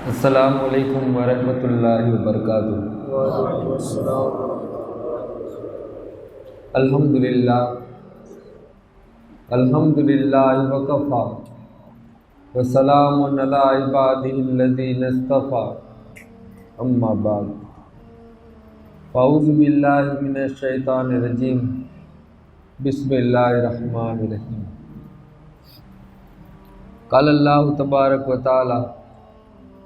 السلام علیکم ورحمۃ اللہ وبرکاتہ۔ وعلیکم السلام۔ الحمدللہ وکفیٰ وسلام علی عبادہ الذین اصطفیٰ، اما بعد، اعوذ باللہ من الشیطان الرجیم، بسم اللہ الرحمن الرحیم۔ قال اللہ تبارک و تعالی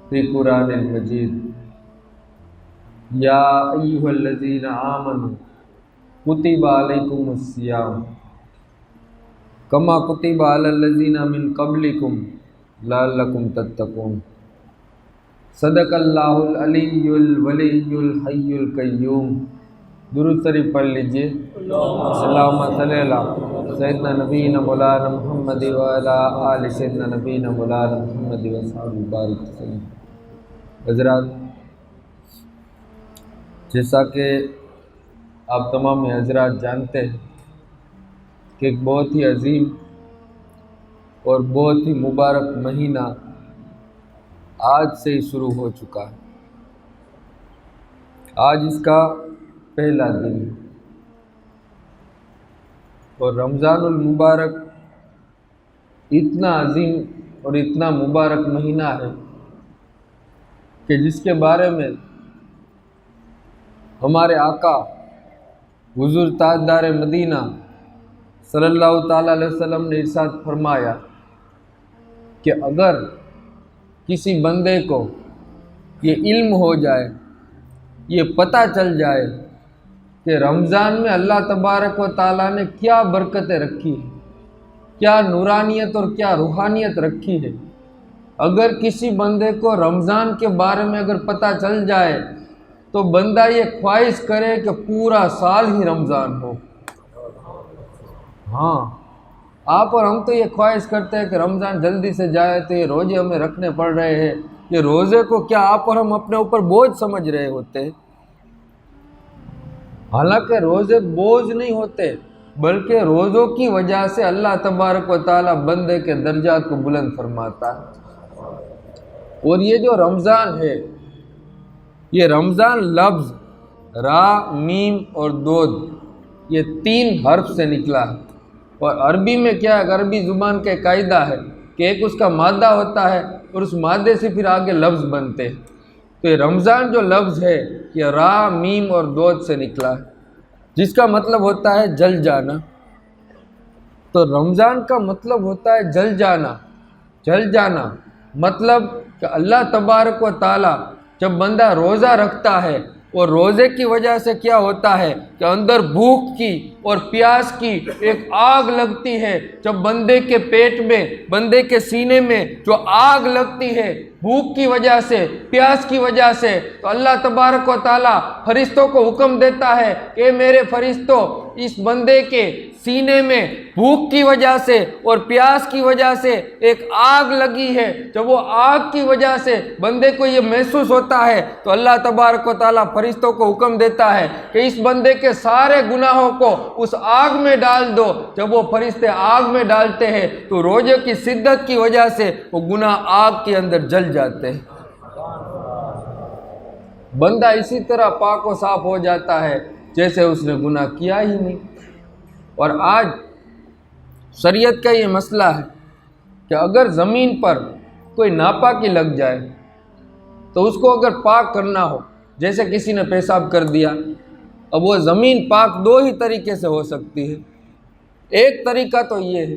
فی قرآن المجید، یا ایھا الذین آمنوا کتب علیکم الصیام کما کتب علی الذین من قبلکم لعلکم تتقون۔ صدق اللہ العلی الولی الحی القیوم۔ درود شریف پڑھ لیجئے۔ اللہم صلی علی سیدنا نبینا مولانا محمد وعلی آل سیدنا نبینا مولانا محمد وصحبہ بارک وسلم۔ حضرات، جیسا کہ آپ تمام حضرات جانتے ہیں کہ ایک بہت ہی عظیم اور بہت ہی مبارک مہینہ آج سے ہی شروع ہو چکا ہے۔ آج اس کا پہلا دن ہے اور رمضان المبارک اتنا عظیم اور اتنا مبارک مہینہ ہے کہ جس کے بارے میں ہمارے آقا حضور تاجدار مدینہ صلی اللہ تعالیٰ علیہ وسلم نے ارشاد فرمایا کہ اگر کسی بندے کو یہ علم ہو جائے، یہ پتہ چل جائے کہ رمضان میں اللہ تبارک و تعالیٰ نے کیا برکتیں رکھی ہیں، کیا نورانیت اور کیا روحانیت رکھی ہے، اگر کسی بندے کو رمضان کے بارے میں اگر پتہ چل جائے تو بندہ یہ خواہش کرے کہ پورا سال ہی رمضان ہو۔ ہاں، آپ اور ہم تو یہ خواہش کرتے ہیں کہ رمضان جلدی سے جائے، تو یہ روزے ہمیں رکھنے پڑ رہے ہیں، یہ روزے کو کیا آپ اور ہم اپنے اوپر بوجھ سمجھ رہے ہوتے ہیں؟ حالانکہ روزے بوجھ نہیں ہوتے، بلکہ روزوں کی وجہ سے اللہ تبارک و تعالیٰ بندے کے درجات کو بلند فرماتا ہے۔ اور یہ جو رمضان ہے، یہ رمضان لفظ را، میم اور دود، یہ 3 حرف سے نکلا ہے۔ اور عربی میں کیا ہے، عربی زبان کا قاعدہ ہے کہ ایک اس کا مادہ ہوتا ہے اور اس مادے سے پھر آگے لفظ بنتے ہیں۔ تو یہ رمضان جو لفظ ہے یہ را، میم اور دود سے نکلا ہے، جس کا مطلب ہوتا ہے جل جانا۔ تو رمضان کا مطلب ہوتا ہے جل جانا۔ جل جانا مطلب کہ اللہ تبارک و تعالیٰ جب بندہ روزہ رکھتا ہے اور روزے کی وجہ سے کیا ہوتا ہے کہ اندر بھوک کی اور پیاس کی ایک آگ لگتی ہے۔ جب بندے کے پیٹ میں، بندے کے سینے میں جو آگ لگتی ہے بھوک کی وجہ سے، پیاس کی وجہ سے، تو اللہ تبارک و تعالیٰ فرشتوں کو حکم دیتا ہے کہ میرے فرشتوں، اس بندے کے سینے میں بھوک کی وجہ سے اور پیاس کی وجہ سے ایک آگ لگی ہے۔ جب وہ آگ کی وجہ سے بندے کو یہ محسوس ہوتا ہے تو اللہ تبارک و تعالیٰ فرشتوں کو حکم دیتا ہے کہ اس بندے کے سارے گناہوں کو اس آگ میں ڈال دو۔ جب وہ فرشتے آگ میں ڈالتے ہیں تو روزے کی شدت کی وجہ سے وہ گناہ آگ کے اندر جل جاتے ہیں۔ بندہ اسی طرح پاک و صاف ہو جاتا ہے جیسے اس نے گناہ کیا ہی نہیں۔ اور آج شریعت کا یہ مسئلہ ہے کہ اگر زمین پر کوئی ناپاکی لگ جائے تو اس کو اگر پاک کرنا ہو، جیسے کسی نے پیشاب کر دیا، اب وہ زمین پاک 2 ہی طریقے سے ہو سکتی ہے۔ ایک طریقہ تو یہ ہے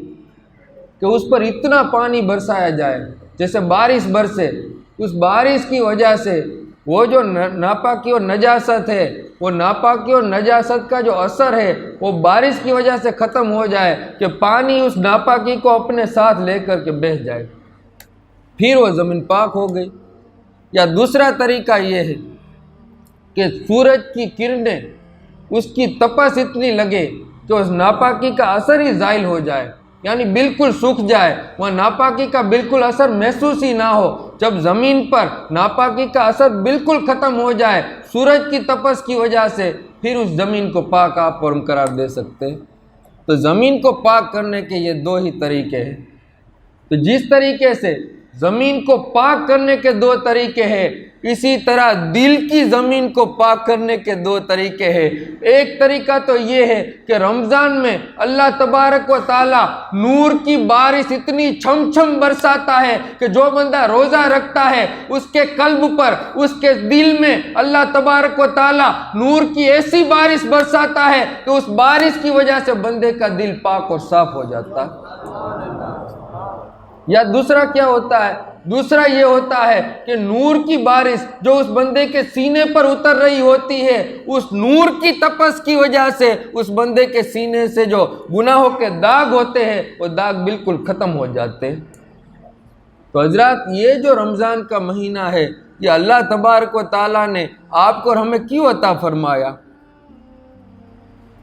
کہ اس پر اتنا پانی برسایا جائے، جیسے بارش برسے، اس بارش کی وجہ سے وہ جو ناپاکی اور نجاست ہے، وہ ناپاکی اور نجاست کا جو اثر ہے وہ بارش کی وجہ سے ختم ہو جائے کہ پانی اس ناپاکی کو اپنے ساتھ لے کر کے بہہ جائے، پھر وہ زمین پاک ہو گئی۔ یا دوسرا طریقہ یہ ہے کہ سورج کی کرنیں، اس کی تپش اتنی لگے کہ اس ناپاکی کا اثر ہی زائل ہو جائے، یعنی بالکل سوکھ جائے، وہ ناپاکی کا بالکل اثر محسوس ہی نہ ہو۔ جب زمین پر ناپاکی کا اثر بالکل ختم ہو جائے سورج کی تپش کی وجہ سے، پھر اس زمین کو پاک آپ اور ہم قرار دے سکتے ہیں۔ تو زمین کو پاک کرنے کے یہ 2 ہی طریقے ہیں۔ تو جس طریقے سے زمین کو پاک کرنے کے دو طریقے ہیں، اسی طرح دل کی زمین کو پاک کرنے کے دو طریقے ہیں۔ ایک طریقہ تو یہ ہے کہ رمضان میں اللہ تبارک و تعالی نور کی بارش اتنی چھم چھم برساتا ہے کہ جو بندہ روزہ رکھتا ہے اس کے قلب پر، اس کے دل میں اللہ تبارک و تعالی نور کی ایسی بارش برساتا ہے کہ اس بارش کی وجہ سے بندے کا دل پاک اور صاف ہو جاتا ہے۔ یا دوسرا کیا ہوتا ہے؟ دوسرا یہ ہوتا ہے کہ نور کی بارش جو اس بندے کے سینے پر اتر رہی ہوتی ہے، اس نور کی تپش کی وجہ سے اس بندے کے سینے سے جو گناہوں کے داغ ہوتے ہیں وہ داغ بالکل ختم ہو جاتے ہیں۔ تو حضرات، یہ جو رمضان کا مہینہ ہے یہ اللہ تبارک و تعالیٰ نے آپ کو اور ہمیں کیوں عطا فرمایا؟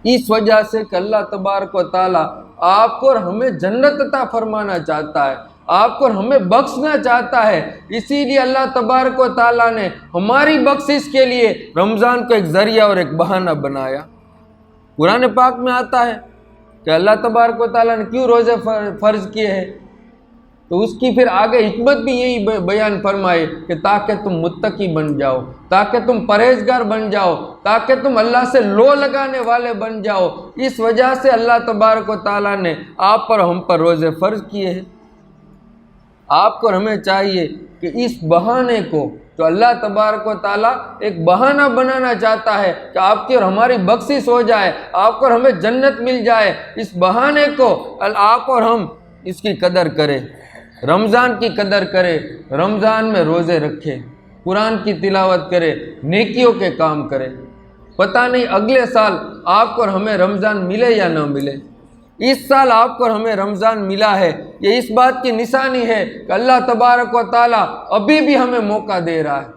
اس وجہ سے کہ اللہ تبارک و تعالیٰ آپ کو اور ہمیں جنت عطا فرمانا چاہتا ہے، آپ کو اور ہمیں بخشنا چاہتا ہے۔ اسی لیے اللہ تبارک و تعالیٰ نے ہماری بخشش کے لیے رمضان کو ایک ذریعہ اور ایک بہانہ بنایا۔ قرآن پاک میں آتا ہے کہ اللہ تبارک و تعالیٰ نے کیوں روزے فرض کیے ہیں، تو اس کی پھر آگے حکمت بھی یہی بیان فرمائے کہ تاکہ تم متقی بن جاؤ، تاکہ تم پرہیزگار بن جاؤ، تاکہ تم اللہ سے لو لگانے والے بن جاؤ۔ اس وجہ سے اللہ تبارک و تعالیٰ نے آپ پر ہم پر روزے فرض کیے ہیں۔ آپ کو اور ہمیں چاہیے کہ اس بہانے کو جو اللہ تبارک و تعالیٰ ایک بہانہ بنانا چاہتا ہے کہ آپ کی اور ہماری بخشش ہو جائے، آپ کو اور ہمیں جنت مل جائے، اس بہانے کو آپ اور ہم اس کی قدر کریں، رمضان کی قدر کرے، رمضان میں روزے رکھے، قرآن کی تلاوت کرے، نیکیوں کے کام کرے۔ پتہ نہیں اگلے سال آپ کو اور ہمیں رمضان ملے یا نہ ملے۔ اس سال آپ کو اور ہمیں رمضان ملا ہے، یہ اس بات کی نشانی ہے کہ اللہ تبارک و تعالیٰ ابھی بھی ہمیں موقع دے رہا ہے،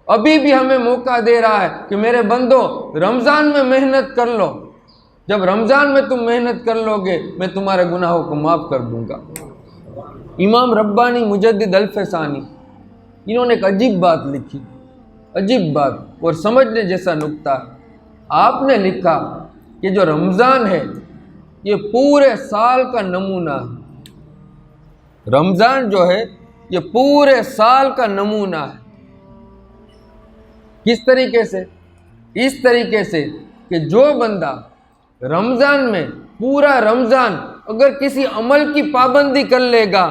ابھی بھی ہمیں موقع دے رہا ہے کہ میرے بندو رمضان میں محنت کر لو۔ جب رمضان میں تم محنت کر لو گے میں تمہارے گناہوں کو معاف کر دوں گا۔ امام ربانی مجدد الفسانی انہوں نے ایک عجیب بات لکھی، عجیب بات اور سمجھنے جیسا نکتہ۔ آپ نے لکھا کہ جو رمضان ہے یہ پورے سال کا نمونہ ہے۔ رمضان جو ہے یہ پورے سال کا نمونہ ہے۔ کس طریقے سے؟ اس طریقے سے کہ جو بندہ رمضان میں پورا رمضان اگر کسی عمل کی پابندی کر لے گا،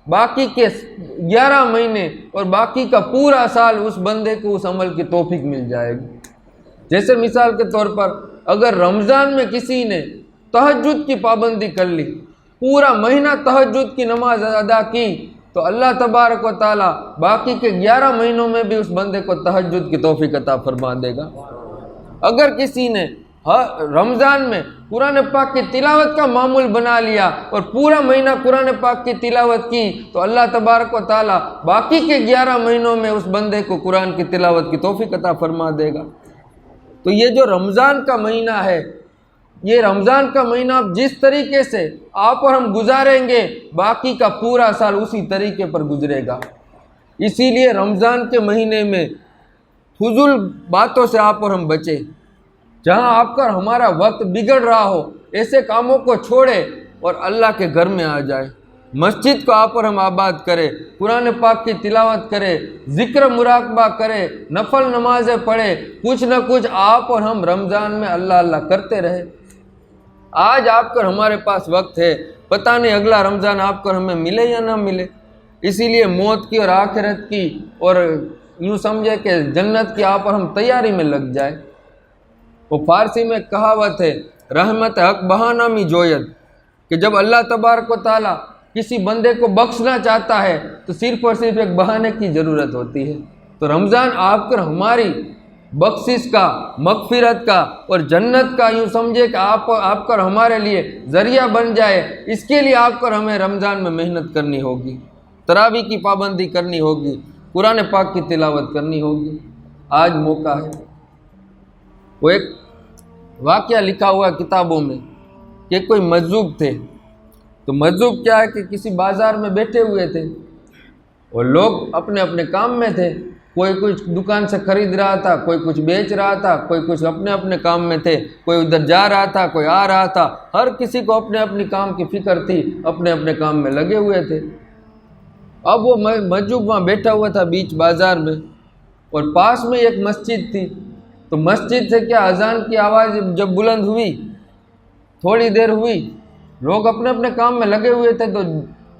باقی کے 11 مہینے اور باقی کا پورا سال اس بندے کو اس عمل کی توفیق مل جائے گی۔ جیسے مثال کے طور پر اگر رمضان میں کسی نے تہجد کی پابندی کر لی، پورا مہینہ تہجد کی نماز ادا کی، تو اللہ تبارک و تعالیٰ باقی کے 11 مہینوں میں بھی اس بندے کو تہجد کی توفیق عطا فرما دے گا۔ اگر کسی نے رمضان میں قرآن پاک کی تلاوت کا معمول بنا لیا اور پورا مہینہ قرآن پاک کی تلاوت کی، تو اللہ تبارک و تعالیٰ باقی کے 11 مہینوں میں اس بندے کو قرآن کی تلاوت کی توفیق عطا فرما دے گا۔ تو یہ جو رمضان کا مہینہ ہے، یہ رمضان کا مہینہ جس طریقے سے آپ اور ہم گزاریں گے باقی کا پورا سال اسی طریقے پر گزرے گا۔ اسی لیے رمضان کے مہینے میں فضول باتوں سے آپ اور ہم بچیں۔ جہاں آپ کا ہمارا وقت بگڑ رہا ہو ایسے کاموں کو چھوڑے اور اللہ کے گھر میں آ جائے، مسجد کو آپ اور ہم آباد کرے، قرآن پاک کی تلاوت کرے، ذکر مراقبہ کرے، نفل نمازیں پڑھے، کچھ نہ کچھ آپ اور ہم رمضان میں اللہ اللہ کرتے رہے۔ آج آپ کا ہمارے پاس وقت ہے، پتہ نہیں اگلا رمضان آپ کو ہمیں ملے یا نہ ملے۔ اسی لیے موت کی اور آخرت کی اور یوں سمجھے کہ جنت کی آپ اور ہم تیاری میں لگ جائے۔ وہ فارسی میں کہاوت ہے، رحمت حق بہانہ می جوید، کہ جب اللہ تبارک و تعالیٰ کسی بندے کو بخشنا چاہتا ہے تو صرف اور صرف ایک بہانے کی ضرورت ہوتی ہے۔ تو رمضان آپ کر ہماری بخشش کا، مغفرت کا اور جنت کا یوں سمجھے کہ آپ کر ہمارے لیے ذریعہ بن جائے۔ اس کے لیے آپ کر ہمیں رمضان میں محنت کرنی ہوگی، تراویح کی پابندی کرنی ہوگی، قرآن پاک کی تلاوت کرنی ہوگی۔ آج موقع ہے۔ وہ ایک واقعہ لکھا ہوا کتابوں میں کہ کوئی مجذوب تھے، تو مجذوب کیا ہے کہ کسی بازار میں بیٹھے ہوئے تھے اور لوگ اپنے اپنے کام میں تھے، کوئی کچھ دکان سے خرید رہا تھا، کوئی کچھ بیچ رہا تھا، کوئی کچھ اپنے اپنے کام میں تھے، کوئی ادھر جا رہا تھا، کوئی آ رہا تھا، ہر کسی کو اپنے اپنے کام کی فکر تھی، اپنے اپنے کام میں لگے ہوئے تھے۔ اب وہ مجذوب وہاں بیٹھا ہوا تھا بیچ بازار میں، اور پاس میں ایک مسجد تھی، تو مسجد سے کیا اذان کی آواز جب بلند ہوئی، تھوڑی دیر ہوئی، لوگ اپنے اپنے کام میں لگے ہوئے تھے، تو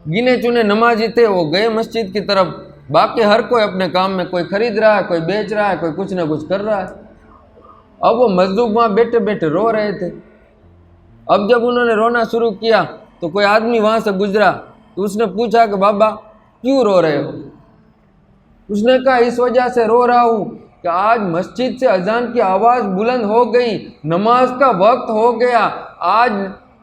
گنے چنے نمازی تھے وہ گئے مسجد کی طرف، باقی ہر کوئی اپنے کام میں، کوئی خرید رہا ہے، کوئی بیچ رہا ہے، کوئی کچھ نہ کچھ کر رہا ہے۔ اب وہ مجذوب وہاں بیٹھے بیٹھے رو رہے تھے۔ اب جب انہوں نے رونا شروع کیا تو کوئی آدمی وہاں سے گزرا، تو اس نے پوچھا کہ بابا کیوں رو رہے ہو؟ اس نے کہا اس وجہ سے رو رہا ہوں کہ آج مسجد سے اذان کی آواز بلند ہو گئی، نماز کا وقت ہو گیا، آج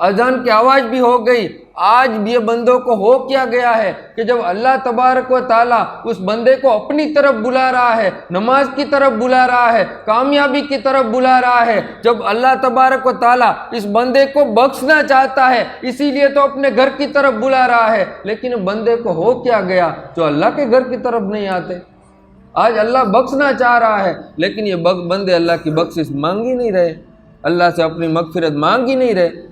اذان کی آواز بھی ہو گئی، آج یہ بندوں کو ہو کیا گیا ہے کہ جب اللہ تبارک و تعالیٰ اس بندے کو اپنی طرف بلا رہا ہے، نماز کی طرف بلا رہا ہے، کامیابی کی طرف بلا رہا ہے، جب اللہ تبارک و تعالیٰ اس بندے کو بخشنا چاہتا ہے، اسی لیے تو اپنے گھر کی طرف بلا رہا ہے، لیکن بندے کو ہو کیا گیا جو اللہ کے گھر کی طرف نہیں آتے۔ آج اللہ بخشنا چاہ رہا ہے لیکن یہ بندے اللہ کی بخشش مانگ ہی نہیں رہے، اللہ سے اپنی مغفرت مانگ ہی نہیں رہے۔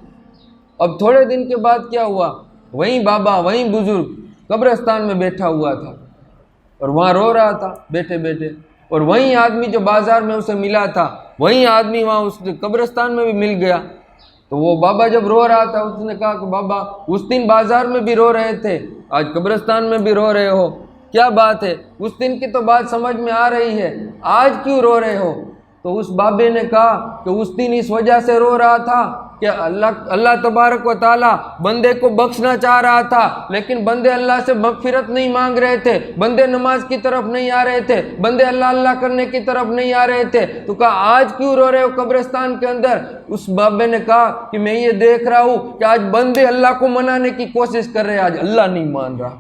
اب تھوڑے دن کے بعد کیا ہوا، وہیں بابا، وہیں بزرگ قبرستان میں بیٹھا ہوا تھا اور وہاں رو رہا تھا بیٹھے بیٹھے، اور وہیں آدمی جو بازار میں اسے ملا تھا، وہیں آدمی وہاں اس قبرستان میں بھی مل گیا۔ تو وہ بابا جب رو رہا تھا، اس نے کہا کہ بابا اس دن بازار میں بھی رو رہے تھے، آج قبرستان میں بھی رو رہے ہو، کیا بات ہے؟ اس دن کی تو بات سمجھ میں آ رہی ہے، آج کیوں رو رہے ہو؟ تو اس بابے نے کہا کہ اس دن اس وجہ سے رو رہا تھا کہ اللہ تبارک و تعالیٰ بندے کو بخشنا چاہ رہا تھا، لیکن بندے اللہ سے مغفرت نہیں مانگ رہے تھے، بندے نماز کی طرف نہیں آ رہے تھے، بندے اللہ کرنے کی طرف نہیں آ رہے تھے۔ تو کہا آج کیوں رو رہے ہو قبرستان کے اندر؟ اس بابے نے کہا کہ میں یہ دیکھ رہا ہوں کہ آج بندے اللہ کو منانے کی کوشش کر رہے ہیں، آج اللہ نہیں مان رہا،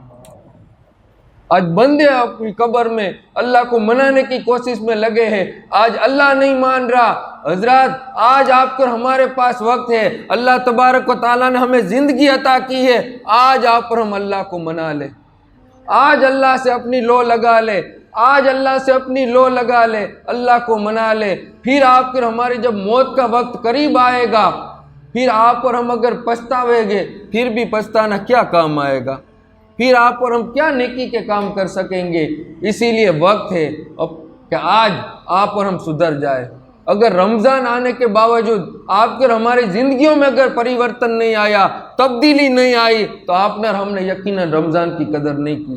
آج بندے اپنی قبر میں اللہ کو منانے کی کوشش میں لگے ہیں، آج اللہ نہیں مان رہا۔ حضرات آج آپ کو ہمارے پاس وقت ہے، اللہ تبارک و تعالیٰ نے ہمیں زندگی عطا کی ہے، آج آپ پر ہم اللہ کو منا لیں، آج اللہ سے اپنی لو لگا لے، آج اللہ سے اپنی لو لگا لے، اللہ کو منا لے۔ پھر آپ پر ہماری جب موت کا وقت قریب آئے گا، پھر آپ پر ہم اگر پچھتاویں گے، پھر بھی پچھتانا کیا کام آئے گا؟ پھر آپ اور ہم کیا نیکی کے کام کر سکیں گے؟ اسی لیے وقت ہے اب کہ آج آپ اور ہم سدھر جائے۔ اگر رمضان آنے کے باوجود آپ کے اور ہماری زندگیوں میں اگر پریورتن نہیں آیا، تبدیلی نہیں آئی، تو آپ نے اور ہم نے یقیناً رمضان کی قدر نہیں کی۔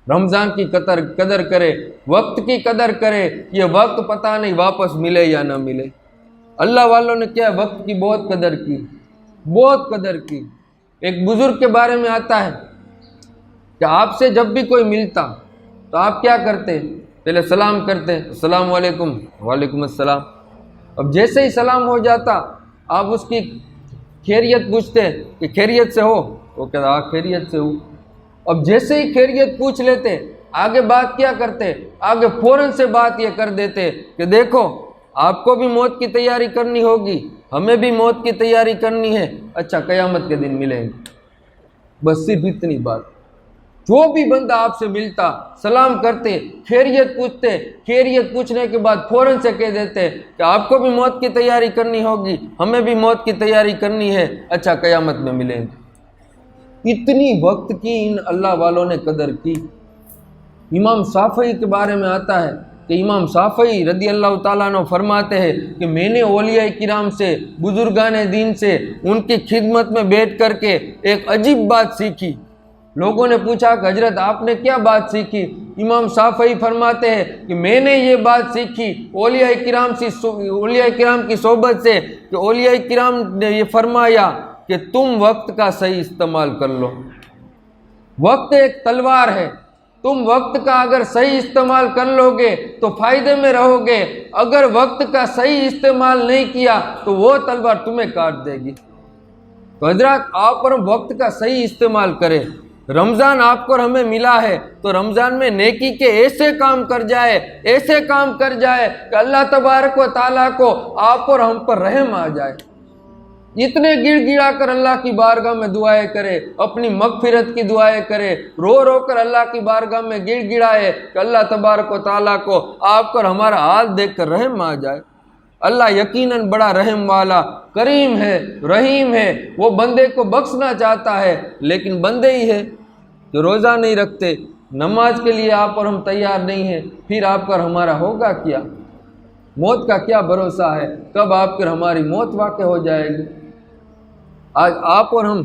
رمضان کی قدر کرے، وقت کی قدر کرے، یہ وقت پتہ نہیں واپس ملے یا نہ ملے۔ اللہ والوں نے کیا وقت کی بہت قدر کی، بہت قدر کی۔ ایک بزرگ کے بارے میں آتا ہے کہ آپ سے جب بھی کوئی ملتا تو آپ کیا کرتے؟ پہلے سلام کرتے، السلام علیکم، وعلیکم السلام۔ اب جیسے ہی سلام ہو جاتا آپ اس کی خیریت پوچھتے کہ خیریت سے ہو؟ وہ کہتا ہاں خیریت سے ہوں۔ اب جیسے ہی خیریت پوچھ لیتے، آگے بات کیا کرتے؟ آگے فوراً سے بات یہ کر دیتے کہ دیکھو آپ کو بھی موت کی تیاری کرنی ہوگی، ہمیں بھی موت کی تیاری کرنی ہے، اچھا قیامت کے دن ملیں گے۔ بس صرف اتنی بات۔ جو بھی بندہ آپ سے ملتا سلام کرتے، خیریت پوچھتے، خیریت پوچھنے کے بعد فوراً سے کہہ دیتے کہ آپ کو بھی موت کی تیاری کرنی ہوگی، ہمیں بھی موت کی تیاری کرنی ہے، اچھا قیامت میں ملیں گے۔ اتنی وقت کی ان اللہ والوں نے قدر کی۔ امام شافعی کے بارے میں آتا ہے کہ امام شافعی رضی اللہ تعالیٰ عنہ فرماتے ہیں کہ میں نے اولیاء کرام سے، بزرگان دین سے، ان کی خدمت میں بیٹھ کر کے ایک عجیب بات سیکھی۔ لوگوں نے پوچھا کہ حضرت آپ نے کیا بات سیکھی؟ امام شافعی فرماتے ہیں کہ میں نے یہ بات سیکھی اولیاء کرام کی صحبت سے کہ اولیاء کرام نے یہ فرمایا کہ تم وقت کا صحیح استعمال کر لو۔ وقت ایک تلوار ہے، تم وقت کا اگر صحیح استعمال کر لو گے تو فائدے میں رہو گے، اگر وقت کا صحیح استعمال نہیں کیا تو وہ تلوار تمہیں کاٹ دے گی۔ تو حضرات آپ اور ہم وقت کا صحیح استعمال کریں۔ رمضان آپ کو اور ہمیں ملا ہے تو رمضان میں نیکی کے ایسے کام کر جائے، ایسے کام کر جائے کہ اللہ تبارک و تعالیٰ کو آپ اور ہم پر رحم آ جائے۔ اتنے گڑ گڑا کر اللہ کی بارگاہ میں دعائیں کرے، اپنی مغفرت کی دعائیں کرے، رو رو کر اللہ کی بارگاہ میں گڑ گڑائے کہ اللہ تبارک و تعالیٰ کو آپ پر ہمارا حال دیکھ کر رحم آ جائے۔ اللہ یقیناً بڑا رحم والا، کریم ہے، رحیم ہے، وہ بندے کو بخشنا چاہتا ہے لیکن بندے ہی ہے، جو روزہ نہیں رکھتے، نماز کے لیے آپ اور ہم تیار نہیں ہیں، پھر آپ کا اور ہمارا ہوگا کیا؟ موت کا کیا بھروسہ ہے؟ کب آپ پر ہماری موت واقع ہو جائے گی؟ آج آپ اور ہم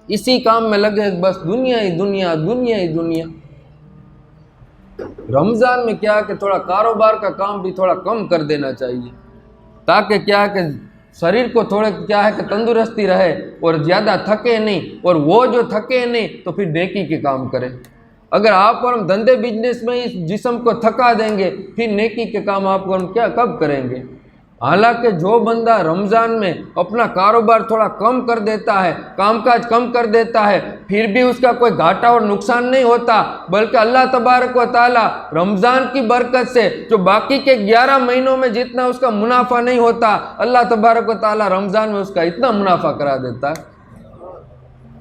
اسی کام میں لگے، بس دنیا ہی دنیا، دنیا ہی دنیا۔ رمضان میں کیا کہ تھوڑا کاروبار کا کام بھی تھوڑا کم کر دینا چاہیے، تاکہ کیا کہ شریر کو تھوڑے کیا ہے کہ تندرستی رہے اور زیادہ تھکے نہیں، اور وہ جو تھکے نہیں تو پھر نیکی کے کام کریں۔ اگر آپ اور ہم دھندے بزنس میں اس جسم کو تھکا دیں گے، پھر نیکی کے کام آپ کو ہم کیا کب کریں گے؟ حالانکہ جو بندہ رمضان میں اپنا کاروبار تھوڑا کم کر دیتا ہے، کام کاج کم کر دیتا ہے، پھر بھی اس کا کوئی گھاٹا اور نقصان نہیں ہوتا، بلکہ اللہ تبارک و تعالی رمضان کی برکت سے جو باقی کے 11 مہینوں میں جتنا اس کا منافع نہیں ہوتا، اللہ تبارک و تعالی رمضان میں اس کا اتنا منافع کرا دیتا ہے۔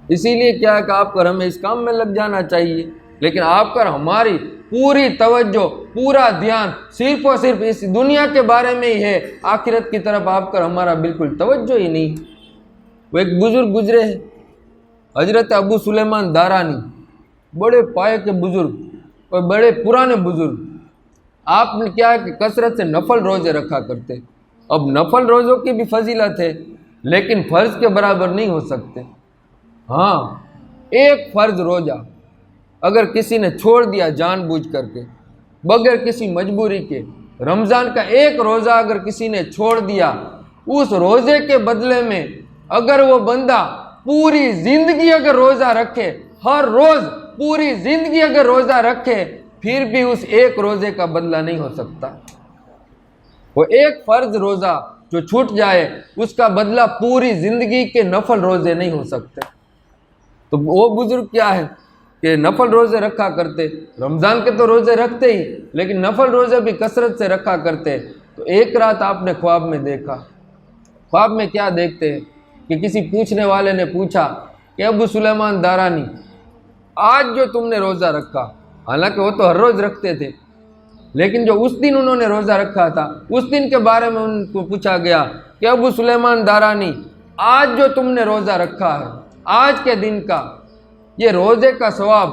اسی لیے کیا ہے کہ آپ کو ہمیں اس کام میں لگ جانا چاہیے، لیکن آپ کا ہماری پوری توجہ، پورا دھیان صرف اور صرف اس دنیا کے بارے میں ہی ہے، آخرت کی طرف آپ کا ہمارا بالکل توجہ ہی نہیں۔ وہ ایک بزرگ گزرے ہیں، حضرت ابو سلیمان دارانی، بڑے پائے کے بزرگ اور بڑے پرانے بزرگ۔ آپ نے کیا ہے کہ کثرت سے نفل روزے رکھا کرتے۔ اب نفل روزوں کی بھی فضیلت ہے، لیکن فرض کے برابر نہیں ہو سکتے۔ ہاں، ایک فرض روزہ اگر کسی نے چھوڑ دیا جان بوجھ کر کے، بغیر کسی مجبوری کے، رمضان کا ایک روزہ اگر کسی نے چھوڑ دیا، اس روزے کے بدلے میں اگر وہ بندہ پوری زندگی اگر روزہ رکھے، ہر روز پوری زندگی اگر روزہ رکھے، پھر بھی اس ایک روزے کا بدلہ نہیں ہو سکتا۔ وہ ایک فرض روزہ جو چھوٹ جائے، اس کا بدلہ پوری زندگی کے نفل روزے نہیں ہو سکتے۔ تو وہ بزرگ کیا ہے کہ نفل روزے رکھا کرتے، رمضان کے تو روزے رکھتے ہی، لیکن نفل روزے بھی کثرت سے رکھا کرتے۔ تو ایک رات آپ نے خواب میں دیکھا، خواب میں کیا دیکھتے ہیں کہ کسی پوچھنے والے نے پوچھا کہ ابو سلیمان دارانی، آج جو تم نے روزہ رکھا، حالانکہ وہ تو ہر روز رکھتے تھے، لیکن جو اس دن انہوں نے روزہ رکھا تھا، اس دن کے بارے میں ان کو پوچھا گیا کہ ابو سلیمان دارانی، آج جو تم نے روزہ رکھا ہے، آج کے دن کا یہ روزے کا ثواب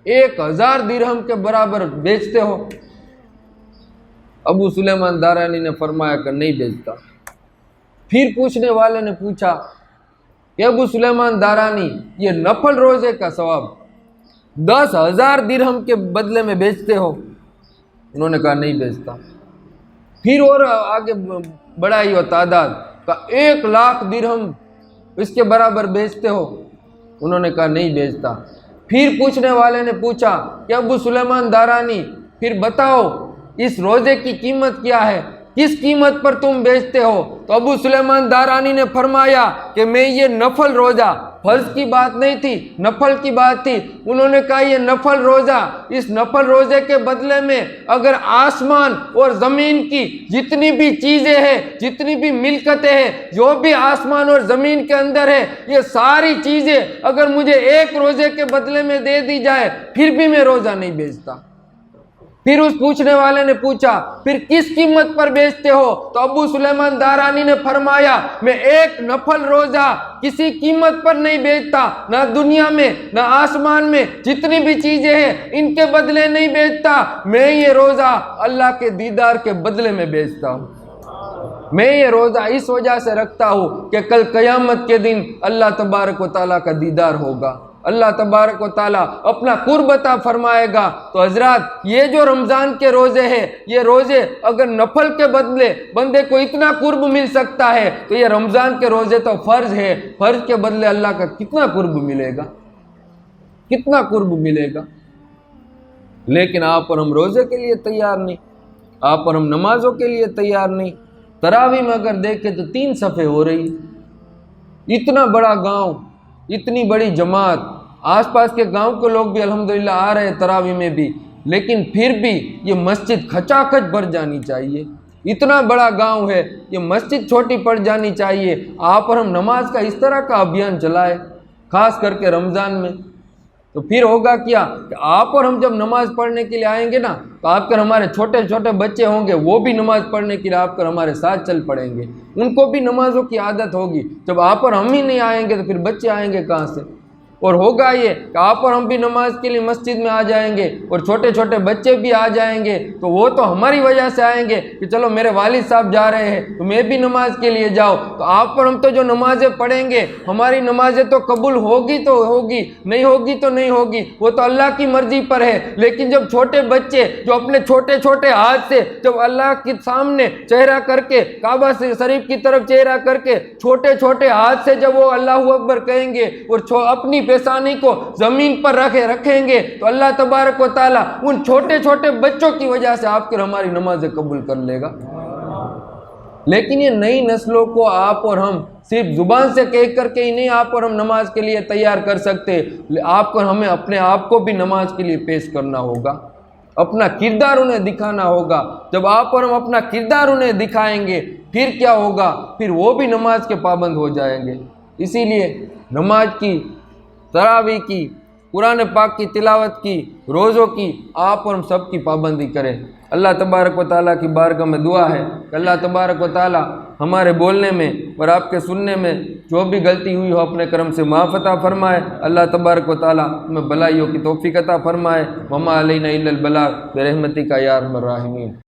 1000 درہم کے برابر بیچتے ہو؟ ابو سلیمان دارانی نے فرمایا کہ نہیں بیچتا۔ پھر پوچھنے والے نے پوچھا کہ ابو سلیمان دارانی، یہ نفل روزے کا ثواب 10,000 درہم کے بدلے میں بیچتے ہو؟ انہوں نے کہا نہیں بیچتا۔ پھر اور آگے بڑھائی ہو تعداد کا 1,00,000 درہم اس کے برابر بیچتے ہو؟ انہوں نے کہا نہیں بیچتا۔ پھر پوچھنے والے نے پوچھا کہ ابو سلیمان دارانی، پھر بتاؤ اس روزے کی قیمت کیا ہے، کس قیمت پر تم بیچتے ہو؟ تو ابو سلیمان دارانی نے فرمایا کہ میں یہ نفل روزہ، فرض کی بات نہیں تھی، نفل کی بات تھی۔ انہوں نے کہا یہ نفل روزہ، اس نفل روزے کے بدلے میں اگر آسمان اور زمین کی جتنی بھی چیزیں ہیں، جتنی بھی ملکتیں ہیں، جو بھی آسمان اور زمین کے اندر ہے، یہ ساری چیزیں اگر مجھے ایک روزے کے بدلے میں دے دی جائے، پھر بھی میں روزہ نہیں بیچتا۔ پھر اس پوچھنے والے نے پوچھا پھر کس قیمت پر بیچتے ہو؟ تو ابو سلیمان دارانی نے فرمایا میں ایک نفل روزہ کسی قیمت پر نہیں بیچتا، نہ دنیا میں نہ آسمان میں جتنی بھی چیزیں ہیں ان کے بدلے نہیں بیچتا، میں یہ روزہ اللہ کے دیدار کے بدلے میں بیچتا ہوں۔ میں یہ روزہ اس وجہ سے رکھتا ہوں کہ کل قیامت کے دن اللہ تبارک و تعالیٰ کا دیدار ہوگا، اللہ تبارک و تعالیٰ اپنا قرب عطا فرمائے گا۔ تو حضرات یہ جو رمضان کے روزے ہیں، یہ روزے اگر نفل کے بدلے بندے کو اتنا قرب مل سکتا ہے تو یہ رمضان کے روزے تو فرض ہے، فرض کے بدلے اللہ کا کتنا قرب ملے گا، کتنا قرب ملے گا۔ لیکن آپ اور ہم روزے کے لیے تیار نہیں، آپ اور ہم نمازوں کے لیے تیار نہیں۔ تراویح میں اگر دیکھیں تو 3 صفیں ہو رہی، اتنا بڑا گاؤں، اتنی بڑی جماعت، آس پاس کے گاؤں کے لوگ بھی الحمدللہ آ رہے ہیں تراویح میں بھی، لیکن پھر بھی یہ مسجد کھچا کھچ بھر جانی چاہیے۔ اتنا بڑا گاؤں ہے، یہ مسجد چھوٹی پڑ جانی چاہیے۔ آپ اور ہم نماز کا اس طرح کا ابھیان چلائے، خاص کر کے رمضان میں، تو پھر ہوگا کیا کہ آپ اور ہم جب نماز پڑھنے کے لیے آئیں گے نا، تو آپ کر ہمارے چھوٹے چھوٹے بچے ہوں گے، وہ بھی نماز پڑھنے کے لیے آپ کر ہمارے ساتھ چل پڑیں گے، ان کو بھی نمازوں کی عادت ہوگی۔ جب آپ اور ہم ہی نہیں آئیں گے تو پھر بچے آئیں گے کہاں سے؟ اور ہوگا یہ کہ آپ اور ہم بھی نماز کے لیے مسجد میں آ جائیں گے اور چھوٹے چھوٹے بچے بھی آ جائیں گے، تو وہ تو ہماری وجہ سے آئیں گے کہ چلو میرے والد صاحب جا رہے ہیں تو میں بھی نماز کے لیے جاؤ۔ تو آپ اور ہم تو جو نمازیں پڑھیں گے، ہماری نمازیں تو قبول ہوگی تو ہوگی، نہیں ہوگی تو نہیں ہوگی، وہ تو اللہ کی مرضی پر ہے۔ لیکن جب چھوٹے بچے جو اپنے چھوٹے چھوٹے ہاتھ سے جب اللہ کے سامنے چہرہ کر کے، کعبہ شریف کی طرف چہرہ کر کے چھوٹے چھوٹے ہاتھ سے جب وہ اللہ اکبر کہیں گے اور اپنی پیشانی کو زمین پر رکھیں گے، تو اللہ تبارک و تعالیٰ ان چھوٹے چھوٹے بچوں کی وجہ سے آپ کے ہماری نمازیں قبول کر لے گا۔ لیکن یہ نئی نسلوں کو آپ اور ہم صرف زبان سے کہہ کر کے ہی نہیں آپ اور ہم نماز کے لیے تیار کر سکتے، آپ اور ہمیں اپنے آپ کو بھی نماز کے لیے پیش کرنا ہوگا، اپنا کردار انہیں دکھانا ہوگا۔ جب آپ اور ہم اپنا کردار انہیں دکھائیں گے، پھر کیا ہوگا؟ پھر وہ بھی نماز کے پابند ہو جائیں گے۔ اسی لیے نماز کی، تراویح کی، قرآن پاک کی تلاوت کی، روزوں کی آپ اور ہم سب کی پابندی کریں۔ اللہ تبارک و تعالیٰ کی بارگاہ میں دعا ہے کہ اللہ تبارک و تعالیٰ ہمارے بولنے میں اور آپ کے سننے میں جو بھی غلطی ہوئی ہو اپنے کرم سے معاف عطا فرمائے۔ اللہ تبارک و تعالیٰ ہمیں بھلائیوں کی توفیق عطا فرمائے۔ وما علینا الا البلاغ برحمتک یا ارحم الراحمین۔